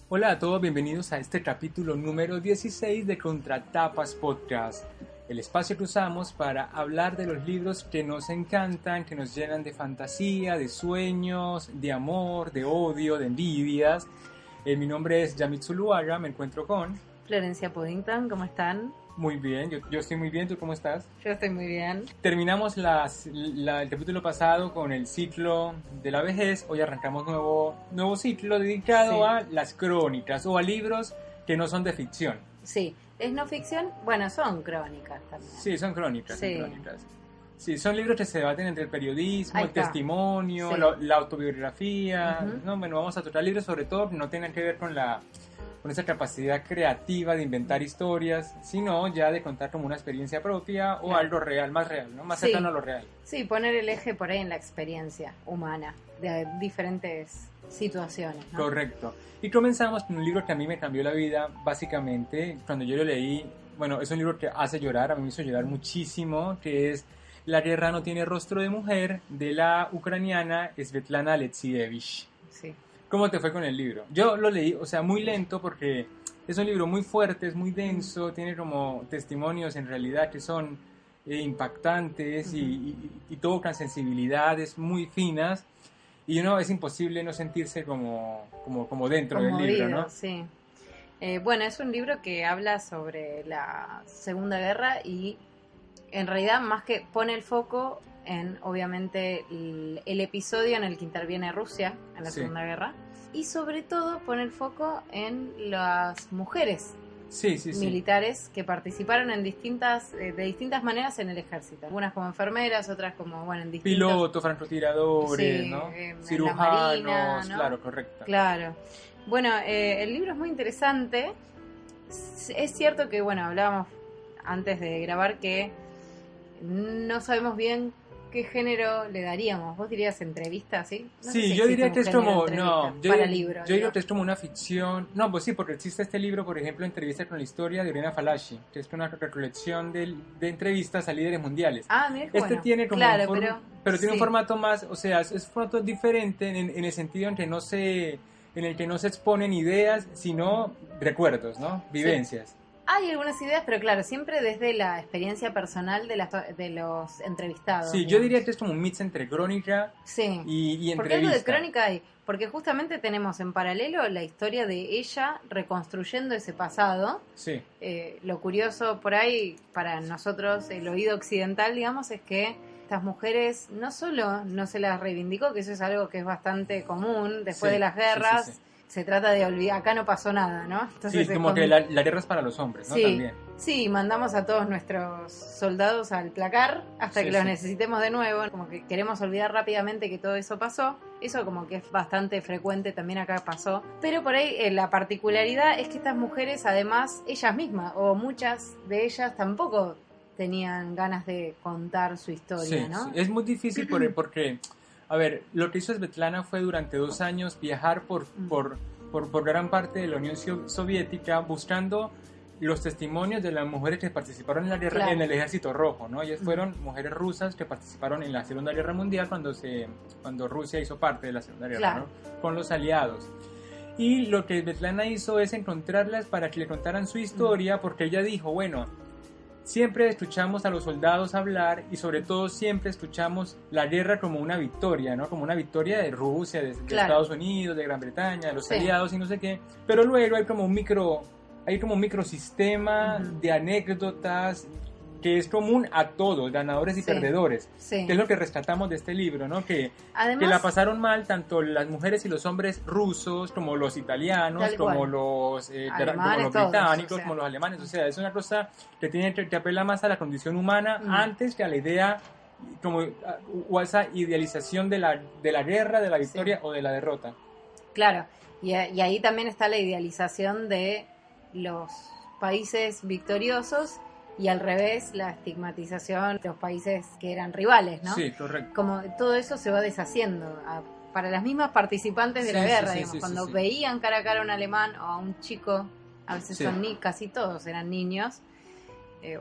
Hola a todos, bienvenidos a este capítulo número 16 de Contratapas Podcast, el espacio que usamos para hablar de los libros que nos encantan, que nos llenan de fantasía, de sueños, de amor, de odio, de envidias. Mi nombre es Yamit Zuluaga, me encuentro con... Florencia Puddington, ¿cómo están? Muy bien, yo estoy muy bien, ¿tú cómo estás? Yo estoy muy bien. Terminamos el capítulo pasado con el ciclo de la vejez. Hoy arrancamos nuevo ciclo dedicado a las crónicas o a libros que no son de ficción. Sí, es no ficción, bueno, son crónicas también. Sí, son crónicas. Sí. Son crónicas. Sí, son libros que se debaten entre el periodismo, Ahí el está. testimonio, Sí. la autobiografía. Ujú. No, bueno, vamos a tratar libros sobre todo que no tengan que ver con esa capacidad creativa de inventar historias, sino ya de contar como una experiencia propia o Claro. algo real, más real, ¿no? Más Sí. cercano a lo real. Sí, poner el eje por ahí en la experiencia humana de diferentes situaciones, ¿no? Correcto. Y comenzamos con un libro que a mí me cambió la vida, básicamente, cuando yo lo leí. Bueno, es un libro que hace llorar, a mí me hizo llorar muchísimo, que es La guerra no tiene rostro de mujer, de la ucraniana Svetlana Alexievich. Sí. ¿Cómo te fue con el libro? Yo lo leí, o sea, muy lento porque es un libro muy fuerte, es muy denso, tiene como testimonios en realidad que son impactantes y tocan sensibilidades muy finas. Y no, es imposible no sentirse como dentro del libro, Conmovido, ¿no? sí. Bueno, es un libro que habla sobre la Segunda Guerra y en realidad más que pone el foco en, obviamente, el episodio en el que interviene Rusia en la Sí. Segunda Guerra y sobre todo pone el foco en las mujeres Sí. militares que participaron en de distintas maneras en el ejército. Algunas como enfermeras, otras como, bueno, en distintos... Pilotos, francotiradores, Sí, ¿no? en la Cirujanos, marina, ¿no? claro, correcto. Claro. Bueno, el libro es muy interesante. Es cierto que, bueno, hablábamos antes de grabar que no sabemos bien qué género le daríamos. ¿Vos dirías entrevista, sí? No sé Sí, si yo existe diría un que es género como, entrevista no, yo para libro. digo digo. que es como una ficción, no, pues sí, porque existe este libro, por ejemplo, Entrevista con la historia de Oriana Fallaci, que es una recolección de entrevistas a líderes mundiales. Ah, mira, Este bueno. tiene como Claro, pero tiene un sí. formato más, o sea, es un formato diferente en el sentido en el que no se exponen ideas, sino recuerdos, ¿no? Vivencias. Hay algunas ideas, pero claro, siempre desde la experiencia personal de los entrevistados. Sí, yo digamos. diría que es como un mix entre crónica Sí. y Porque algo de entrevista. crónica hay, porque justamente tenemos en paralelo la historia de ella reconstruyendo ese pasado. Sí, Lo curioso por ahí, para nosotros, el oído occidental, digamos, es que estas mujeres no solo no se las reivindicó, que eso es algo que es bastante común después Sí, de las sí, guerras, sí, sí. se trata de olvidar, acá no pasó nada, ¿no? Entonces Sí, es como que la guerra es para los hombres, ¿no? Sí, También. sí, mandamos a todos nuestros soldados al placar hasta Sí, que los sí. necesitemos de nuevo, como que queremos olvidar rápidamente que todo eso pasó. Eso como que es bastante frecuente, también acá pasó. Pero por ahí la particularidad es que estas mujeres, además, ellas mismas, o muchas de ellas, tampoco tenían ganas de contar su historia, Sí, ¿no? sí. Es muy difícil porque, a ver, lo que hizo Svetlana fue durante 2 años viajar por gran parte de la Unión Soviética buscando los testimonios de las mujeres que participaron en la guerra, Claro. en el Ejército Rojo, ¿no? Ellas fueron mujeres rusas que participaron en la Segunda Guerra Mundial cuando Rusia hizo parte de la Segunda Guerra, Claro. ¿no? Con los aliados. Y lo que Svetlana hizo es encontrarlas para que le contaran su historia, porque ella dijo, bueno, siempre escuchamos a los soldados hablar y sobre todo siempre escuchamos la guerra como una victoria, ¿no? Como una victoria de Rusia, de Claro. Estados Unidos, de Gran Bretaña, de los Sí. aliados y no sé qué. Pero luego hay como un microsistema de anécdotas que es común a todos, ganadores y Sí. perdedores. Sí. Que es lo que rescatamos de este libro, ¿no? Que Además, la pasaron mal tanto las mujeres y los hombres rusos, como los italianos, Tal como cual. los, Alemanes, como los todos, británicos, o sea. como los alemanes. O sea, es una cosa que apela más a la condición humana antes que a la idea o a esa idealización de la guerra, de la victoria o de la derrota. Claro, y ahí también está la idealización de los países victoriosos y al revés la estigmatización de los países que eran rivales, ¿no? Sí, correcto. Como todo eso se va deshaciendo para las mismas participantes de la Sí, guerra, sí, digamos, sí, cuando sí. veían cara a cara a un alemán o a un chico, a veces Sí. son casi todos eran niños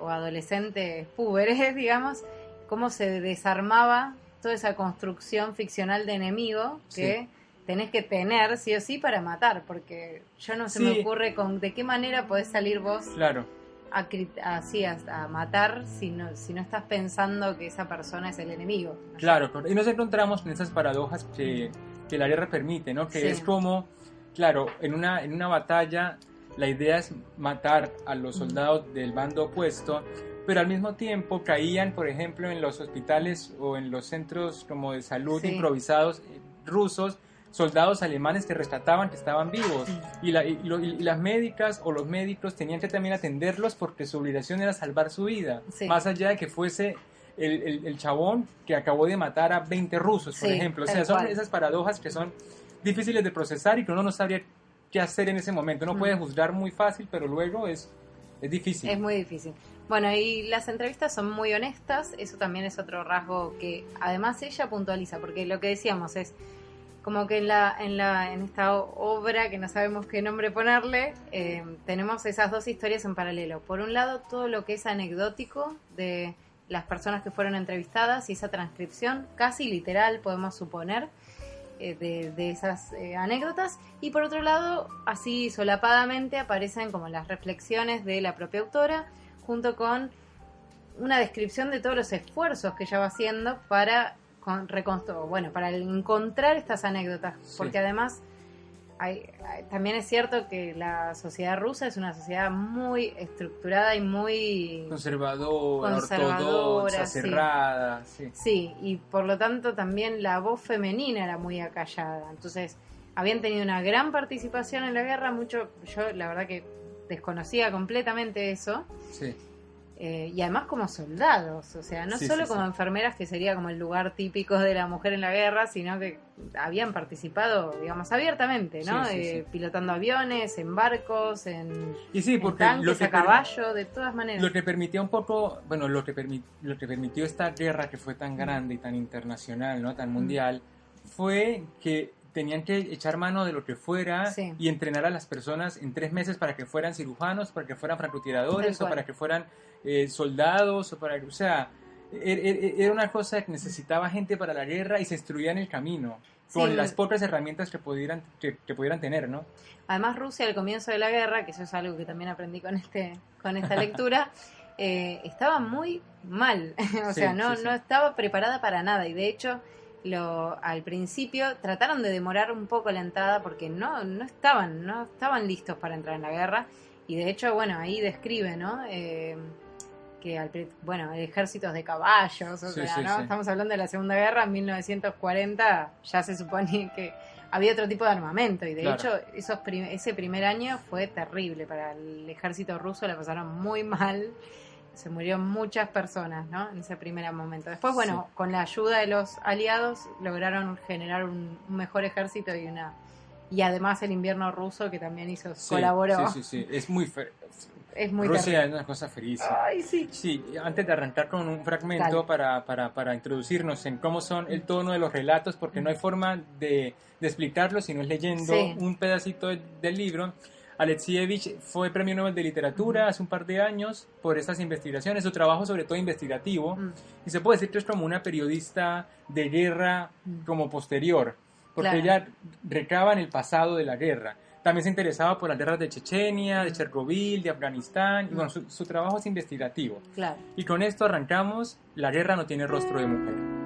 o adolescentes púberes, digamos, cómo se desarmaba toda esa construcción ficcional de enemigo que tenés que tener sí o sí para matar, porque yo no se me ocurre de qué manera podés salir vos claro. a matar si no estás pensando que esa persona es el enemigo. Claro, y nos encontramos con esas paradojas que la guerra permite, ¿no? Que es como, claro, en una batalla la idea es matar a los soldados del bando opuesto, pero al mismo tiempo caían, por ejemplo, en los hospitales o en los centros como de salud improvisados rusos, soldados alemanes que rescataban, que estaban vivos, y las médicas o los médicos tenían que también atenderlos porque su obligación era salvar su vida, más allá de que fuese el chabón que acabó de matar a 20 rusos, por ejemplo. O sea, son esas paradojas que son difíciles de procesar y que uno no sabría qué hacer en ese momento. Uno puede juzgar muy fácil, pero luego es difícil. Es muy difícil. Bueno, y las entrevistas son muy honestas, eso también es otro rasgo que además ella puntualiza, porque lo que decíamos es como que en esta obra, que no sabemos qué nombre ponerle, tenemos esas dos historias en paralelo. Por un lado, todo lo que es anecdótico de las personas que fueron entrevistadas y esa transcripción, casi literal, podemos suponer, de esas anécdotas. Y por otro lado, así solapadamente aparecen como las reflexiones de la propia autora, junto con una descripción de todos los esfuerzos que ella va haciendo para para encontrar estas anécdotas, porque además también es cierto que la sociedad rusa es una sociedad muy estructurada y muy conservadora, ortodoxa, cerrada. Sí, y por lo tanto también la voz femenina era muy acallada. Entonces habían tenido una gran participación en la guerra, yo la verdad que desconocía completamente eso. Sí. Y además como soldados, o sea, no solo como enfermeras, que sería como el lugar típico de la mujer en la guerra, sino que habían participado, digamos, abiertamente, ¿no? Pilotando aviones, en barcos, en tanques, a caballo, de todas maneras. Lo que permitía un poco, bueno, lo que permitió esta guerra que fue tan grande y tan internacional, ¿no? Tan mundial, fue que tenían que echar mano de lo que fuera y entrenar a las personas en 3 meses para que fueran cirujanos, para que fueran francotiradores o para que fueran soldados, o sea, era una cosa que necesitaba gente para la guerra y se instruía en el camino con las pocas herramientas que pudieran tener, ¿no? Además, Rusia al comienzo de la guerra, que eso es algo que también aprendí con esta lectura, estaba muy mal, o sea, no estaba preparada para nada, y de hecho al principio trataron de demorar un poco la entrada porque no estaban listos para entrar en la guerra, y de hecho, bueno, ahí describe, ¿no? Que ejércitos de caballos, o sea, ¿no? Estamos hablando de la Segunda Guerra, en 1940 ya se supone que había otro tipo de armamento, y de hecho ese primer año fue terrible para el ejército ruso, la pasaron muy mal. Se murieron muchas personas, ¿no? En ese primer momento. Después, con la ayuda de los aliados lograron generar un mejor ejército y además el invierno ruso, que también colaboró. Sí. Es muy es muy Rusia terrible. Es una cosa ferísima. Ay, sí. Sí, antes de arrancar con un fragmento para introducirnos en cómo son el tono de los relatos, porque no hay forma de explicarlo si no es leyendo un pedacito del libro. Alexievich fue Premio Nobel de Literatura hace un par de años por estas investigaciones, su trabajo sobre todo investigativo, y se puede decir que es como una periodista de guerra como posterior, porque ella recaba en el pasado de la guerra. También se interesaba por las guerras de Chechenia, de Chernobyl, de Afganistán, y bueno, su trabajo es investigativo. Claro. Y con esto arrancamos La guerra no tiene rostro de mujer.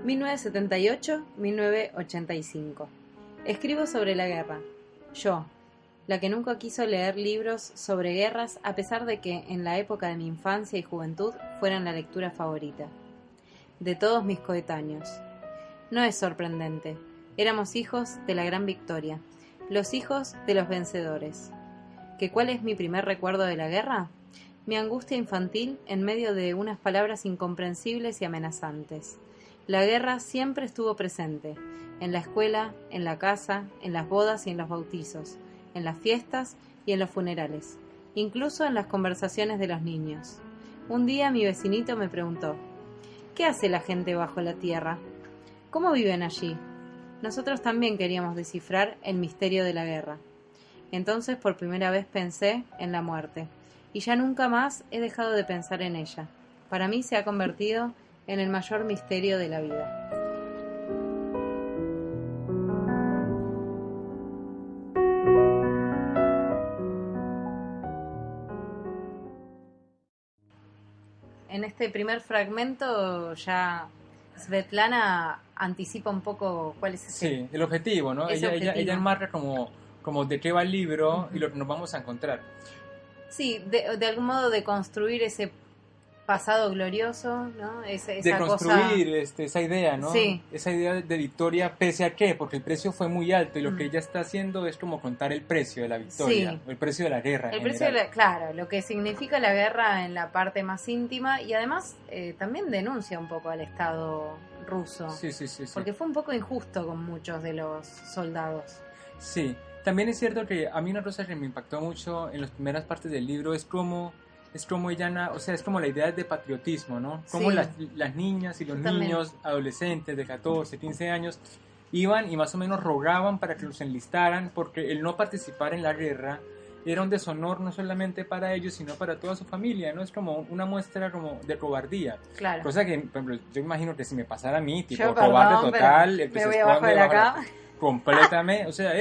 (1978-1985) Escribo sobre la guerra. Yo, la que nunca quiso leer libros sobre guerras a pesar de que en la época de mi infancia y juventud fueran la lectura favorita. De todos mis coetáneos. No es sorprendente. Éramos hijos de la gran victoria, los hijos de los vencedores. ¿Que cuál es mi primer recuerdo de la guerra? Mi angustia infantil en medio de unas palabras incomprensibles y amenazantes. La guerra siempre estuvo presente, en la escuela, en la casa, en las bodas y en los bautizos, en las fiestas y en los funerales, incluso en las conversaciones de los niños. Un día mi vecinito me preguntó: ¿qué hace la gente bajo la tierra? ¿Cómo viven allí? Nosotros también queríamos descifrar el misterio de la guerra. Entonces por primera vez pensé en la muerte, y ya nunca más he dejado de pensar en ella. Para mí se ha convertido en el mayor misterio de la vida. En este primer fragmento ya Svetlana anticipa un poco cuál es Sí, el objetivo, ¿no? Ella enmarca como de qué va el libro y lo que nos vamos a encontrar. Sí, de algún modo de construir ese pasado glorioso, ¿no? De construir esa idea, ¿no? Sí. Esa idea de victoria, pese a qué, porque el precio fue muy alto y lo que ella está haciendo es como contar el precio de la victoria, sí. el precio de la guerra. El precio claro, lo que significa la guerra en la parte más íntima y además también denuncia un poco al Estado ruso. Sí. Porque fue un poco injusto con muchos de los soldados. Sí, también es cierto que a mí una cosa que me impactó mucho en las primeras partes del libro es como ella, o sea, es como la idea de patriotismo, ¿no? Como las niñas y los niños, adolescentes de 14, 15 años, iban y más o menos rogaban para que los enlistaran, porque el no participar en la guerra era un deshonor no solamente para ellos, sino para toda su familia, ¿no? Es como una muestra como de cobardía. Claro. Cosa que, por ejemplo, yo imagino que si me pasara a mí, tipo, cobarde total, el que me se voy abajo de la cama. Completamente, o sea,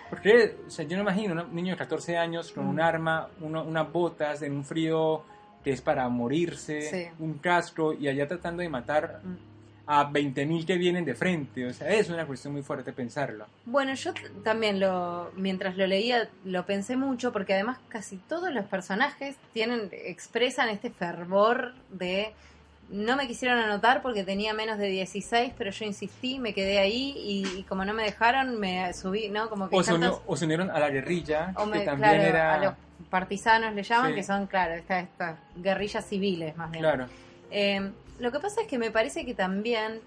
porque, o sea, yo me imagino un niño de 14 años con un arma, unas botas en un frío que es para morirse, un casco, y allá tratando de matar a 20.000 que vienen de frente. O sea, es una cuestión muy fuerte pensarlo. Bueno, yo también mientras lo leía, lo pensé mucho, porque además casi todos los personajes expresan este fervor de... No me quisieron anotar porque tenía menos de 16, pero yo insistí, me quedé ahí y como no me dejaron, me subí, ¿no? Como que o se unieron a la guerrilla, que también claro, era... a los partisanos le llaman, que son, claro, estas guerrillas civiles más bien. Claro. Lo que pasa es que me parece que también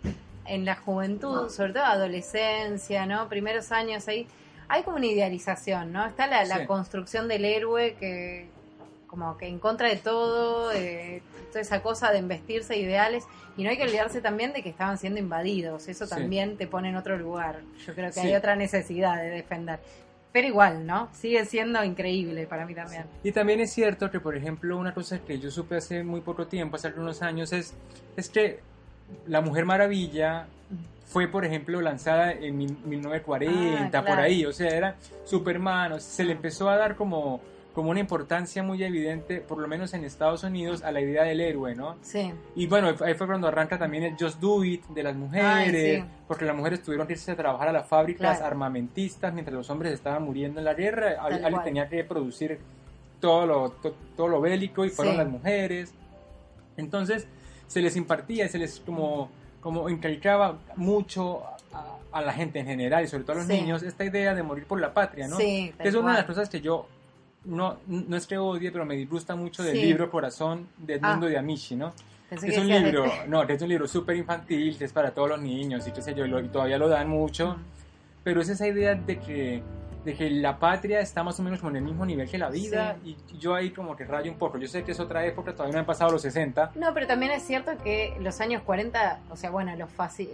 en la juventud, sobre todo adolescencia, ¿no? Primeros años ahí, hay como una idealización, ¿no? Está la construcción del héroe que... como que en contra de todo, toda esa cosa de embestirse ideales, y no hay que olvidarse también de que estaban siendo invadidos, eso también te pone en otro lugar, yo creo que hay otra necesidad de defender, pero igual, ¿no? Sigue siendo increíble para mí también. Y también es cierto que, por ejemplo, una cosa que yo supe hace muy poco tiempo, hace algunos años, es que la Mujer Maravilla fue, por ejemplo, lanzada en 1940, por ahí, o sea, era Superman, se le empezó a dar como una importancia muy evidente, por lo menos en Estados Unidos, a la idea del héroe, ¿no? Sí. Y bueno, ahí fue cuando arranca también el Just Do It de las mujeres, porque las mujeres tuvieron que irse a trabajar a las fábricas armamentistas mientras los hombres estaban muriendo en la guerra. Alguien tenía que producir todo lo bélico y fueron las mujeres. Entonces se les impartía y se les como inculcaba mucho a la gente en general y sobre todo a los niños esta idea de morir por la patria, ¿no? Sí, que es una de las cosas que yo no es que odie, pero me disgusta mucho del libro Corazón de Edmundo de Amici, ¿no? Es un libro súper infantil, que es para todos los niños y qué sé yo, y todavía lo dan mucho, pero es esa idea de que la patria está más o menos como en el mismo nivel que la vida, y yo ahí como que rayo un poco. Yo sé que es otra época, todavía no han pasado los 60. No, pero también es cierto que los años 40, o sea, bueno, el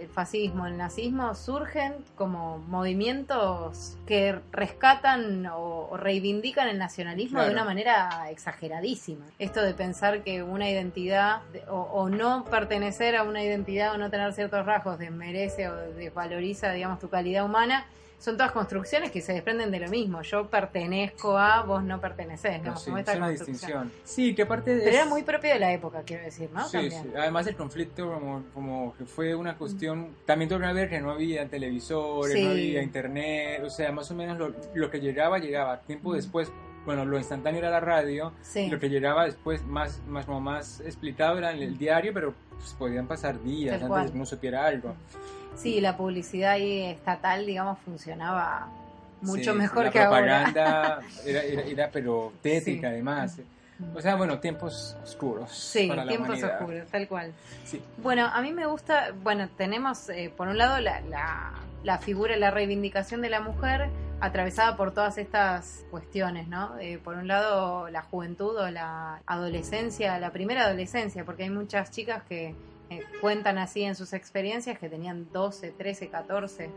fascismo, el nazismo surgen como movimientos que rescatan o reivindican el nacionalismo de una manera exageradísima. Esto de pensar que una identidad o no pertenecer a una identidad o no tener ciertos rasgos desmerece o desvaloriza, digamos, tu calidad humana, son todas construcciones que se desprenden de lo mismo. Yo pertenezco a, vos no pertenecés, ¿no? Sí, es una distinción. Sí, que aparte Pero era muy propio de la época, quiero decir, ¿no? Sí, sí. Además el conflicto como que fue una cuestión, también tuvo que ver que no había televisores, no había internet, o sea, más o menos lo que llegaba. Tiempo después, bueno, lo instantáneo era la radio, lo que llegaba después más explicado era en el diario, pero pues, podían pasar días antes de que uno supiera algo. Sí, la publicidad ahí estatal, digamos, funcionaba mucho mejor que ahora. La propaganda era pero tétrica además. O sea, bueno, tiempos oscuros para la humanidad. Sí, tiempos oscuros, tal cual. Sí. Bueno, a mí me gusta, tenemos por un lado la figura, la reivindicación de la mujer atravesada por todas estas cuestiones, ¿no? Por un lado la juventud o la adolescencia, la primera adolescencia, porque hay muchas chicas que cuentan así en sus experiencias que tenían 12, 13, 14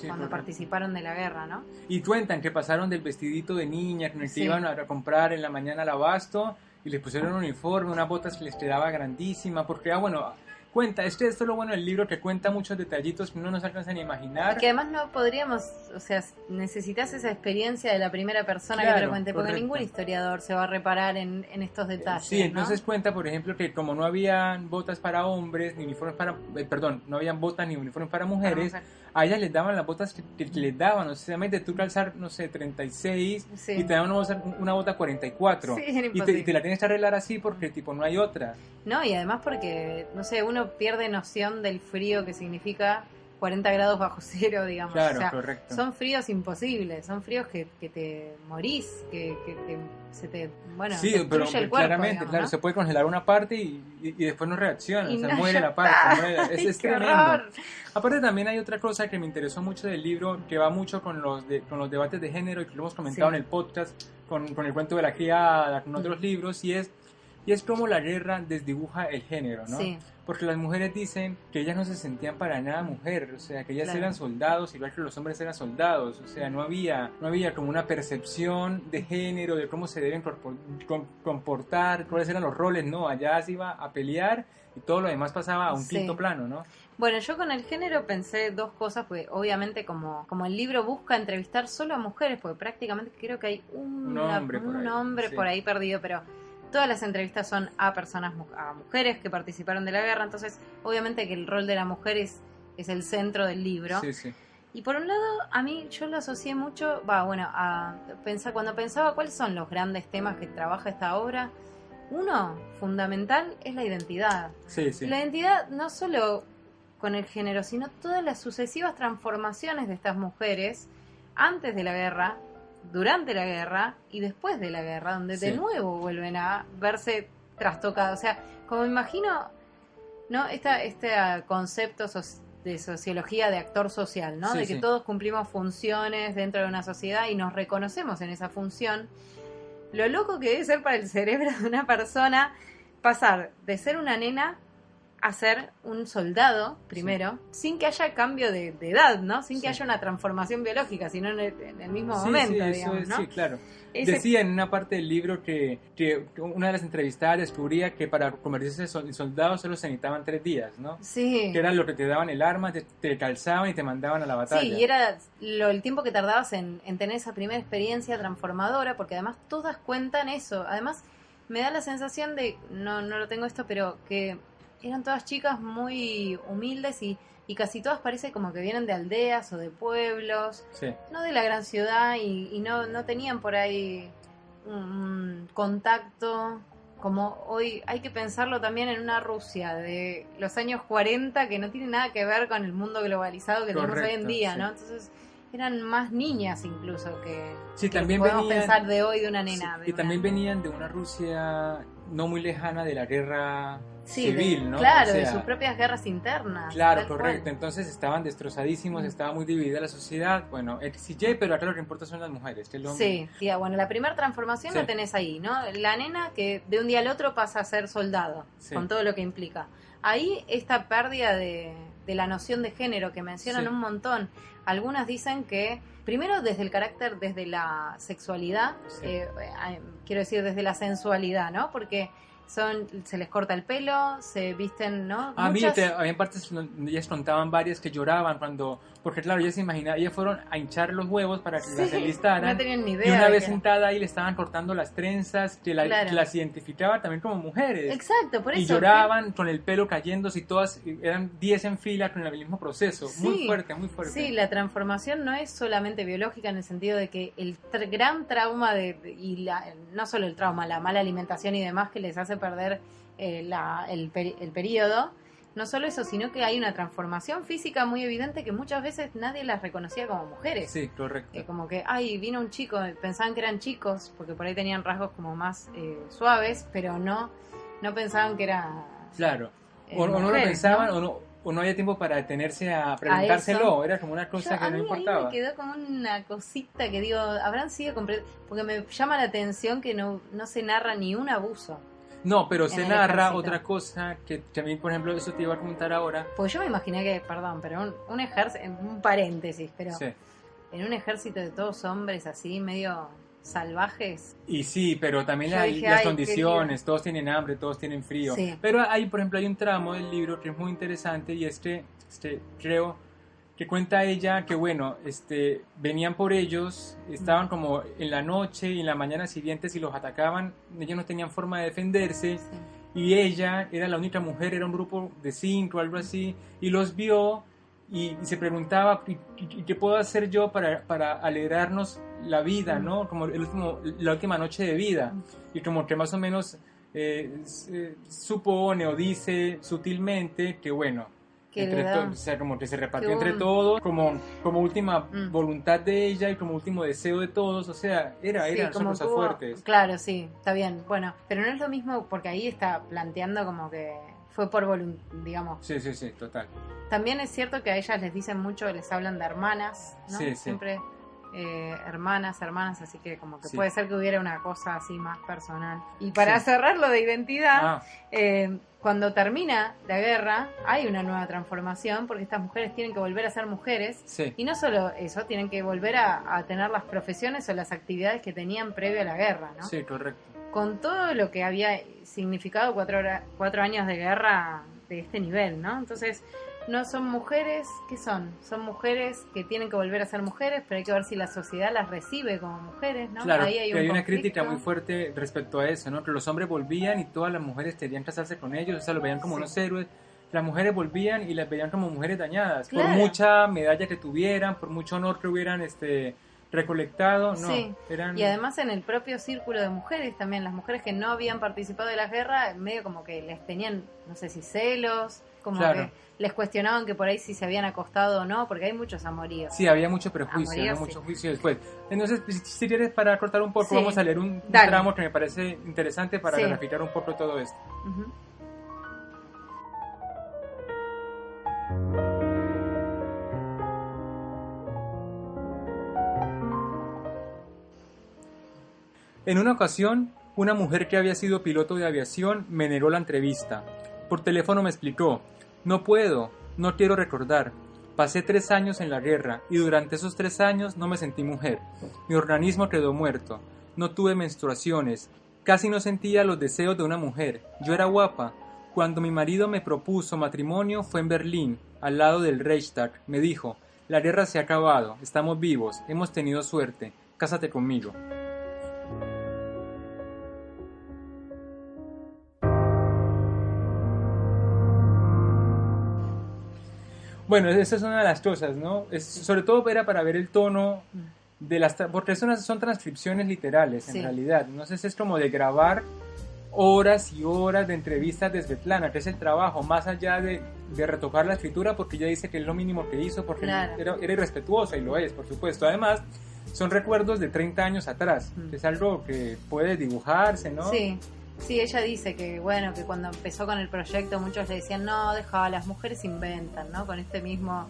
cuando participaron de la guerra, ¿no? Y cuentan que pasaron del vestidito de niña con el que iban a comprar en la mañana al abasto y les pusieron un uniforme, unas botas que les quedaba grandísima, porque, bueno, cuenta, esto es lo bueno del libro, que cuenta muchos detallitos que uno no se alcanza ni a imaginar. Y que además no podríamos, o sea, necesitas esa experiencia de la primera persona Claro, que te lo cuente, porque correcto. ningún historiador se va a reparar en estos detalles. Sí, entonces ¿no? cuenta, por ejemplo, que como no habían botas para hombres, ni uniformes para, perdón, no habían botas ni uniformes para mujeres, a ellas les daban las botas que les daban, o sea, de tú calzar, no sé, 36 Sí. y te daban una bota 44. Sí, era y imposible. te la tienes que arreglar así porque tipo no hay otra. No, y además porque, no sé, uno pierde noción del frío que significa 40 grados bajo cero, digamos. Claro, o sea, correcto. son fríos imposibles, son fríos que te morís, se te, bueno, Sí, destruye pero el cuerpo, claramente, digamos, claro, ¿no? se puede congelar una parte y después no reacciona, Y o sea, no, muere ya la parte, está. muere Ay, es qué tremendo. horror. Aparte también hay otra cosa que me interesó mucho del libro, que va mucho con con los debates de género y que lo hemos comentado Sí. en el podcast, con el cuento de la criada, con otros libros, y es como la guerra desdibuja el género, ¿no? Sí. Porque las mujeres dicen que ellas no se sentían para nada mujer, o sea, que ellas Claro. eran soldados, igual que los hombres eran soldados, o sea, no había como una percepción de género, de cómo se deben comportar, cuáles eran los roles, no, allá se iba a pelear y todo lo demás pasaba a un Sí. quinto plano, ¿no? Bueno, yo con el género pensé dos cosas, porque obviamente como el libro busca entrevistar solo a mujeres, porque prácticamente creo que hay un hombre por ahí, sí. por ahí perdido, pero todas las entrevistas son a personas, a mujeres que participaron de la guerra, entonces obviamente que el rol de la mujer es el centro del libro. Sí, sí. Y por un lado, a mí yo lo asocié mucho, cuando pensaba cuáles son los grandes temas que trabaja esta obra, uno fundamental es la identidad. Sí, sí. La identidad no solo con el género, sino todas las sucesivas transformaciones de estas mujeres antes de la guerra, durante la guerra y después de la guerra, donde de Sí. nuevo vuelven a verse trastocadas. O sea, como me imagino, ¿no? Este concepto de sociología de actor social, ¿no? Sí, De que sí. todos cumplimos funciones dentro de una sociedad y nos reconocemos en esa función. Lo loco que debe ser para el cerebro de una persona pasar de ser una nena a ser un soldado, primero, sin que haya cambio de edad, ¿no? Sin que Sí. haya una transformación biológica, sino en el mismo Sí, momento, sí, eso digamos, ¿no? sí, claro. Ese- Decía en una parte del libro que una de las entrevistadas descubría que para convertirse en soldado solo se necesitaban 3 días, ¿no? Sí. Que era lo que te daban el arma, te calzaban y te mandaban a la batalla. Sí, y era el tiempo que tardabas en tener esa primera experiencia transformadora, porque además todas cuentan eso. Además, me da la sensación de, no lo tengo esto, pero que eran todas chicas muy humildes y casi todas parece como que vienen de aldeas o de pueblos, Sí. no de la gran ciudad, y no tenían por ahí un contacto como hoy. Hay que pensarlo también en una Rusia de los años 40 que no tiene nada que ver con el mundo globalizado que tenemos hoy en Correcto, día, sí. ¿no? Entonces eran más niñas incluso Sí, que también podemos venían- pensar de hoy de una nena. Sí, de y también una- venían de una Rusia no muy lejana de la guerra Sí, civil, ¿no? Claro, O sea, de sus propias guerras internas. Claro, tal correcto. cual. Entonces estaban destrozadísimos, Mm. estaba muy dividida la sociedad. Bueno, X y Y, pero acá lo que importa son las mujeres. Que es lo Sí, bueno, la primera transformación Sí. la tenés ahí, ¿no? La nena que de un día al otro pasa a ser soldado, Sí. con todo lo que implica. Ahí esta pérdida de la noción de género que mencionan Sí. un montón. Algunas dicen que, primero desde el carácter, desde la sexualidad, Sí. quiero decir desde la sensualidad, ¿no? Porque se les corta el pelo, se visten, ¿no? Había Muchas- partes donde ellas contaban varias que lloraban porque claro, ellas se imaginaban, ellas fueron a hinchar los huevos para que las Sí, enlistaran. no tenían ni idea Y una de vez qué era. sentada ahí le estaban cortando las trenzas, Claro. que las identificaba también como mujeres. Exacto, por Y eso. lloraban con el pelo cayéndose y todas eran 10 en fila con el mismo proceso. Sí. Muy fuerte, muy fuerte. Sí, la transformación no es solamente biológica en el sentido de que el gran trauma no solo el trauma, la mala alimentación y demás que les hace perder el periodo, no solo eso, sino que hay una transformación física muy evidente que muchas veces nadie las reconocía como mujeres. Sí, correcto. Como que, vino un chico, pensaban que eran chicos, porque por ahí tenían rasgos como más suaves, pero no pensaban que era... Claro. O no lo mujeres, pensaban ¿no? o no había tiempo para detenerse a preguntárselo. Era como una cosa Yo, que a no mí importaba. ahí me quedó como una cosita que digo, habrán sido porque me llama la atención que no se narra ni un abuso. No, pero en se el narra ejército. otra cosa que a mí, por ejemplo, eso te iba a comentar ahora. Porque yo me imaginé que, perdón, pero un ejército, un paréntesis, pero Sí. en un ejército de todos hombres así, medio salvajes. Y sí, pero también Yo hay dije, las ay, qué condiciones, todos tienen hambre, todos tienen frío. Sí. Pero hay, por ejemplo, hay un tramo del libro que es muy interesante y creo que cuenta ella que, bueno, venían por ellos, estaban como en la noche y en la mañana siguiente si los atacaban, ellos no tenían forma de defenderse. Sí. Y ella era la única mujer, era un grupo de 5, algo así, y los vio y se preguntaba, ¿y qué puedo hacer yo para alegrarnos la vida, ¿no? Como la última noche de vida. Y como que más o menos supone o dice sutilmente que, bueno, Que o sea, como que se repartió entre todos, como última voluntad de ella y como último deseo de todos, o sea, son como cosas fuertes. Claro, sí, está bien. Bueno, pero no es lo mismo porque ahí está planteando como que fue por voluntad, digamos. Sí, total. También es cierto que a ellas les dicen mucho, les hablan de hermanas, ¿no? Sí. Siempre hermanas, así que como que Sí. puede ser que hubiera una cosa así más personal. Y para cerrar lo de identidad, cuando termina la guerra, hay una nueva transformación porque estas mujeres tienen que volver a ser mujeres. Sí. Y no solo eso, tienen que volver a tener las profesiones o las actividades que tenían previo a la guerra, ¿no? Sí, correcto. Con todo lo que había significado 4 años de guerra de este nivel, ¿no? Entonces, no son mujeres, ¿qué son? Son mujeres que tienen que volver a ser mujeres, pero hay que ver si la sociedad las recibe como mujeres, ¿no? Claro, Ahí hay una conflicto. crítica muy fuerte respecto a eso, ¿no? Que los hombres volvían y todas las mujeres querían casarse con ellos, o sea, los veían como unos héroes. Las mujeres volvían y las veían como mujeres dañadas, Claro. por mucha medalla que tuvieran, por mucho honor que hubieran recolectado, no. Sí. Eran... Y además en el propio círculo de mujeres también, las mujeres que no habían participado de la guerra, medio como que les tenían, no sé si celos, como que les cuestionaban que por ahí si se habían acostado o no, porque hay muchos amoríos. Sí, había mucho prejuicio, Amoríos, ¿no? Mucho juicio después. Entonces, si quieres, para cortar un poco, Sí. vamos a leer un Dale. tramo que me parece interesante para Sí. graficar un poco todo esto. Ujú. En una ocasión, una mujer que había sido piloto de aviación me negó la entrevista. Por teléfono me explicó: no puedo, no quiero recordar. Pasé 3 años en la guerra y durante esos 3 años no me sentí mujer. Mi organismo quedó muerto. No tuve menstruaciones. Casi no sentía los deseos de una mujer. Yo era guapa. Cuando mi marido me propuso matrimonio fue en Berlín, al lado del Reichstag. Me dijo: la guerra se ha acabado, estamos vivos, hemos tenido suerte, cásate conmigo. Bueno, esa es una de las cosas, ¿no? Sobre todo era para ver el tono de porque son transcripciones literales, en realidad. Entonces es como de grabar horas y horas de entrevistas de Svetlana, que es el trabajo, más allá de retocar la escritura, porque ella dice que es lo mínimo que hizo, porque era irrespetuosa, y lo es, por supuesto. Además, son recuerdos de 30 años atrás, que es algo que puede dibujarse, ¿no? Sí, ella dice que, bueno, que cuando empezó con el proyecto muchos le decían, no, deja, las mujeres inventan, ¿no? Con este mismo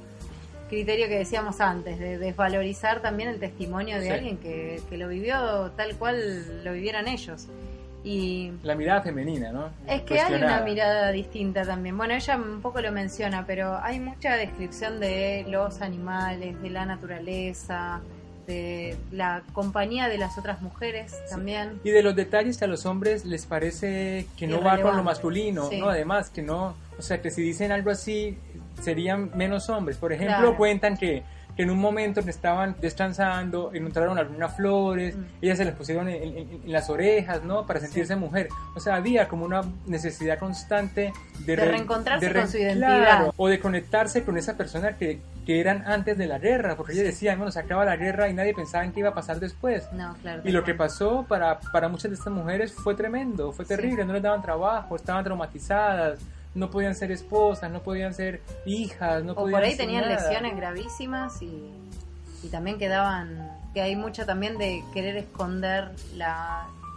criterio que decíamos antes, de desvalorizar también el testimonio de alguien que lo vivió tal cual lo vivieran ellos. Y la mirada femenina, ¿no? Es que hay una mirada distinta también. Bueno, ella un poco lo menciona, pero hay mucha descripción de los animales, de la naturaleza, de la compañía de las otras mujeres también. Y de los detalles que a los hombres les parece que no va con lo masculino, ¿no? Además, que no, o sea, que si dicen algo así, serían menos hombres. Por ejemplo, cuentan que en un momento que estaban descansando, encontraron algunas flores, ellas se las pusieron en las orejas, ¿no? Para sentirse mujer. O sea, había como una necesidad constante de reencontrarse con su identidad. Claro, o de conectarse con esa persona que eran antes de la guerra, porque ellas decían, bueno, se acaba la guerra y nadie pensaba en qué iba a pasar después. No, claro. Y lo que pasó para muchas de estas mujeres fue tremendo, fue terrible, no les daban trabajo, estaban traumatizadas, no podían ser esposas, no podían ser hijas, no podían por ahí ser tenían nada. lesiones gravísimas y también quedaban, que hay mucho también de querer esconder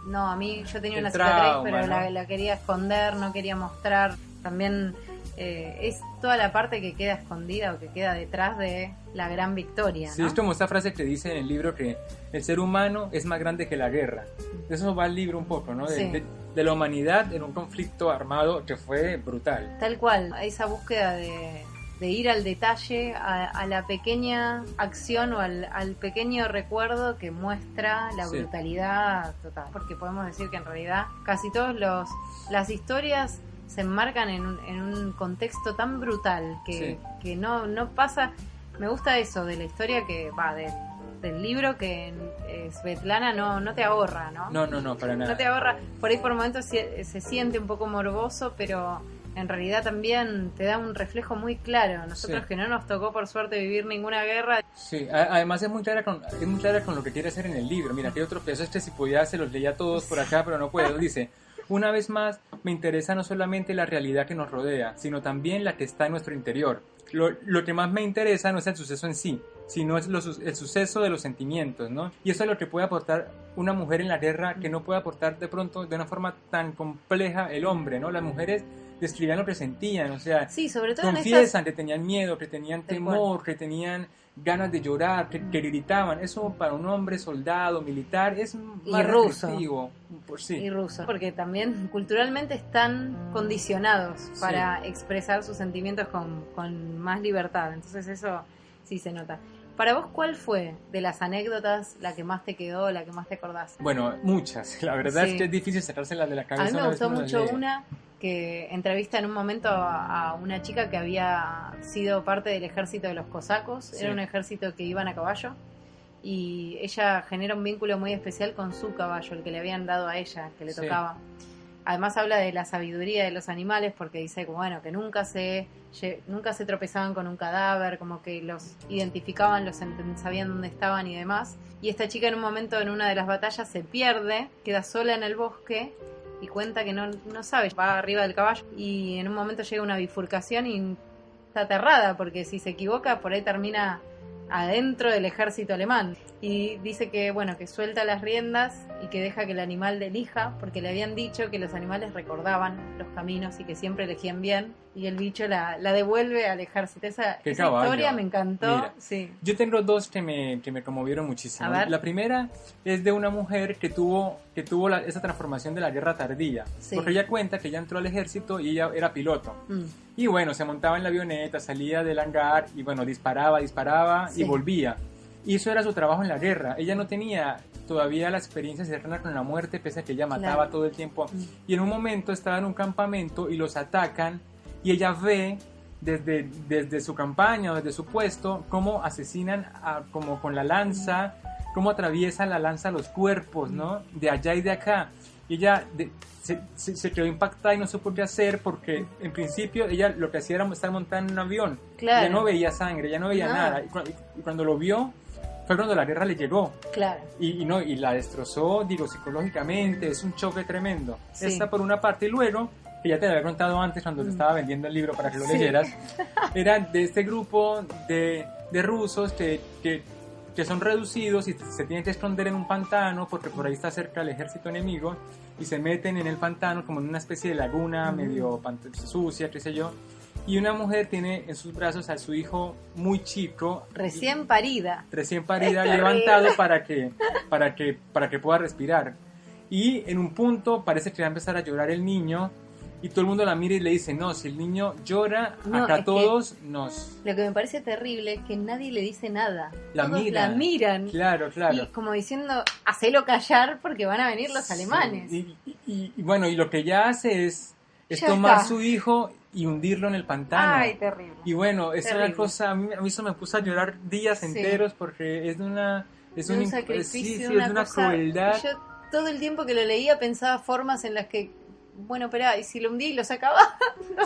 no, a mí yo tenía una cicatriz, pero ¿no? la quería esconder, no quería mostrar. También es toda la parte que queda escondida o que queda detrás de la gran victoria, ¿no? Sí, es como esta frase que dice en el libro que el ser humano es más grande que la guerra. De eso va el libro un poco, ¿no? De la humanidad en un conflicto armado que fue brutal. Tal cual, esa búsqueda de de ir al detalle, a la pequeña acción o al pequeño recuerdo que muestra la Sí. brutalidad total. Porque podemos decir que en realidad casi todas las historias se enmarcan en un contexto tan brutal que no pasa. Me gusta eso de la historia que va del libro, que Svetlana no te ahorra, ¿no? No, para nada. No te ahorra. Por ahí por momentos se siente un poco morboso, pero en realidad también te da un reflejo muy claro. Nosotros Sí. que no nos tocó por suerte vivir ninguna guerra. Sí, además es muy clara con lo que quiere hacer en el libro. Mira, aquí hay otro pedazo, si pudiera se los leía todos por acá, pero no puedo. Dice, una vez más, me interesa no solamente la realidad que nos rodea, sino también la que está en nuestro interior. Lo que más me interesa no es el suceso en sí, sino es el suceso de los sentimientos, ¿no? Y eso es lo que puede aportar una mujer en la guerra, que no puede aportar de pronto de una forma tan compleja el hombre, ¿no? Las mujeres describían lo que sentían, o sea, Sí, sobre todo en confiesan que tenían miedo, que tenían Tal temor, que tenían ganas de llorar, que gritaban. Eso para un hombre soldado, militar, es más ruso. restrictivo. Pues sí. Y ruso, porque también culturalmente están condicionados para expresar sus sentimientos con más libertad. Entonces eso sí se nota. Para vos, ¿cuál fue de las anécdotas la que más te quedó, la que más te acordás? Bueno, muchas. La verdad Sí. es que es difícil sacárselas de la A cabeza. mí me una vez gustó uno las mucho lee. una que entrevista en un momento a una chica que había sido parte del ejército de los cosacos. Sí. Era un ejército que iban a caballo y ella genera un vínculo muy especial con su caballo, el que le habían dado a ella, que le Sí. tocaba. Además habla de la sabiduría de los animales, porque dice bueno, que nunca se tropezaban con un cadáver, como que los identificaban, sabían dónde estaban y demás. Y esta chica en un momento, en una de las batallas, se pierde, queda sola en el bosque y cuenta que no sabe, va arriba del caballo y en un momento llega una bifurcación y está aterrada, porque si se equivoca por ahí termina adentro del ejército alemán. Y dice que bueno, que suelta las riendas y que deja que el animal elija, porque le habían dicho que los animales recordaban los caminos y que siempre elegían bien, y el bicho la devuelve al ejército. Esa caballo. historia me encantó. Mira, sí. Yo tengo dos que me conmovieron muchísimo. A ver. La primera es de una mujer que tuvo esa transformación de la guerra tardía. Sí. Porque ella cuenta que ella entró al ejército y ella era piloto. Mm. Y bueno, se montaba en la avioneta, salía del hangar y bueno, disparaba Sí. y volvía. Y eso era su trabajo en la guerra. Ella no tenía todavía la experiencia cercana con la muerte, pese a que ella mataba Claro. todo el tiempo. Y en un momento estaba en un campamento y los atacan y ella ve desde su campaña o desde su puesto cómo asesinan como con la lanza, cómo atraviesan la lanza los cuerpos, ¿no? De allá y de acá. Y ella se quedó impactada y no supo qué hacer, porque en principio ella lo que hacía era estar montada en un avión. Claro. Ella no veía sangre, ella no veía nada. Y cuando lo vio fue cuando la guerra le llegó. Claro. Y la destrozó, digo, psicológicamente. Es un choque tremendo. Sí. Esta por una parte. Y luego, que ya te lo había contado antes cuando te estaba vendiendo el libro para que lo Sí. leyeras, era de este grupo de rusos que son reducidos y se tienen que esconder en un pantano porque por ahí está cerca el ejército enemigo, y se meten en el pantano como en una especie de laguna medio sucia, qué sé yo. Y una mujer tiene en sus brazos a su hijo muy chico, Recién parida. levantado para que pueda respirar. Y en un punto parece que va a empezar a llorar el niño y todo el mundo la mira y le dice, no, si el niño llora, No, acá es todos Lo que me parece terrible es que nadie le dice nada. la Todos miran. la miran. Claro. Y como diciendo, hacelo callar porque van a venir los alemanes. Sí, y bueno, y lo que ella hace es Ya tomar está. su hijo y hundirlo en el pantano. Ay, terrible. Y bueno, es Terrible. una cosa, a mí eso me puso a llorar días Sí. enteros porque es de una... Es De un sí, sacrificio, es de una cosa- crueldad. Yo todo el tiempo que lo leía pensaba formas en las que, bueno, espera, y si lo hundí y lo sacaba.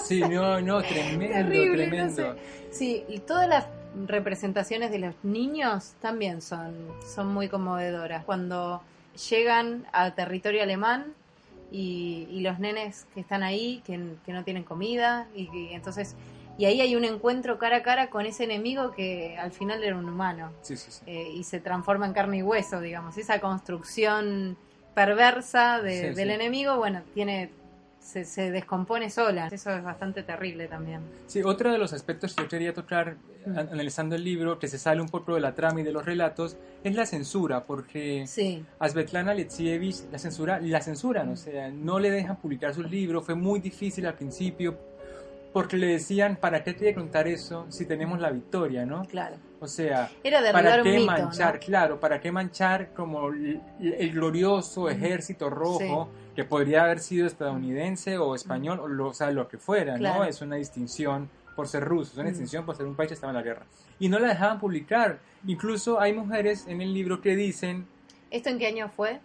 Sí, no, tremendo, Terrible, tremendo. no sé. Sí, y todas las representaciones de los niños también son muy conmovedoras. Cuando llegan a territorio alemán y los nenes que están ahí, que no tienen comida, y ahí hay un encuentro cara a cara con ese enemigo que al final era un humano. Sí. Y se transforma en carne y hueso, digamos. Esa construcción perversa Sí. del enemigo, bueno, se descompone sola. Eso es bastante terrible también. Sí, otro de los aspectos que yo quería tocar analizando el libro, que se sale un poco de la trama y de los relatos, es la censura, porque Sí. a Svetlana Alexievich la censuran, o sea, no le dejan publicar sus libros. Fue muy difícil al principio porque le decían, ¿para qué tiene que contar eso si tenemos la victoria, no? Claro. O sea, Era derribar ¿para un qué mito, manchar? ¿no? Claro, ¿para qué manchar como el glorioso ejército rojo que podría haber sido estadounidense o español o sea, lo que fuera, Claro. ¿no? Es una distinción por ser ruso, es una distinción por ser un país que estaba en la guerra. Y no la dejaban publicar. Incluso hay mujeres en el libro que dicen... ¿Esto en qué año fue?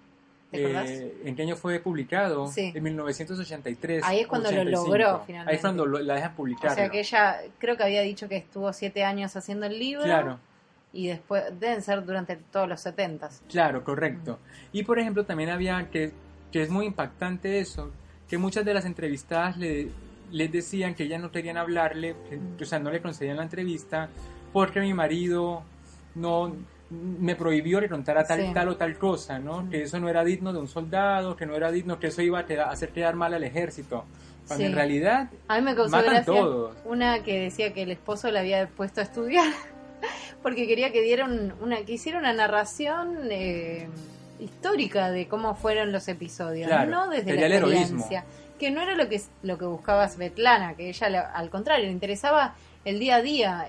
¿Te acordás? ¿En qué año fue publicado? Sí. En 1983. Ahí es cuando 85. lo logró finalmente. Ahí es cuando la dejan publicar. O sea que ella creo que había dicho que estuvo 7 años haciendo el libro. Claro. Y después deben ser durante todos los 70s. Claro, correcto. Y por ejemplo también había que es muy impactante eso, que muchas de las entrevistadas les decían que ellas no querían hablarle, o sea, no le concedían la entrevista porque mi marido no me prohibió que contara tal o tal cosa, ¿no? Que eso no era digno de un soldado, que no era digno, que eso iba a hacer quedar mal al ejército. Cuando en realidad a mí me causó matan gracia todos. una que decía que el esposo la había puesto a estudiar porque quería que que hiciera una narración histórica de cómo fueron los episodios, claro, no desde la experiencia, que no era lo que buscaba Svetlana, que ella al contrario le interesaba el día a día,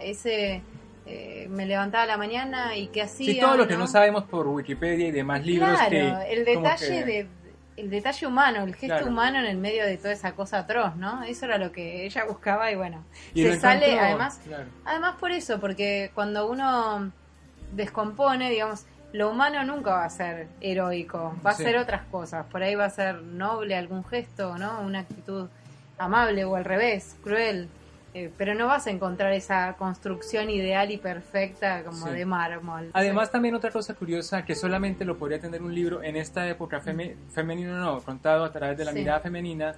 me levantaba a la mañana y qué hacía. Sí, todo lo que no sabemos por Wikipedia y demás libros. Claro, el detalle humano, el gesto humano en el medio de toda esa cosa atroz, ¿no? Eso era lo que ella buscaba y bueno, y se sale además por eso, porque cuando uno descompone, digamos, lo humano nunca va a ser heroico, va a ser otras cosas, por ahí va a ser noble algún gesto, ¿no? Una actitud amable o al revés, cruel. Pero no vas a encontrar esa construcción ideal y perfecta como de mármol. Además también otra cosa curiosa que solamente lo podría tener un libro en esta época femenino, no, contado a través de la mirada femenina,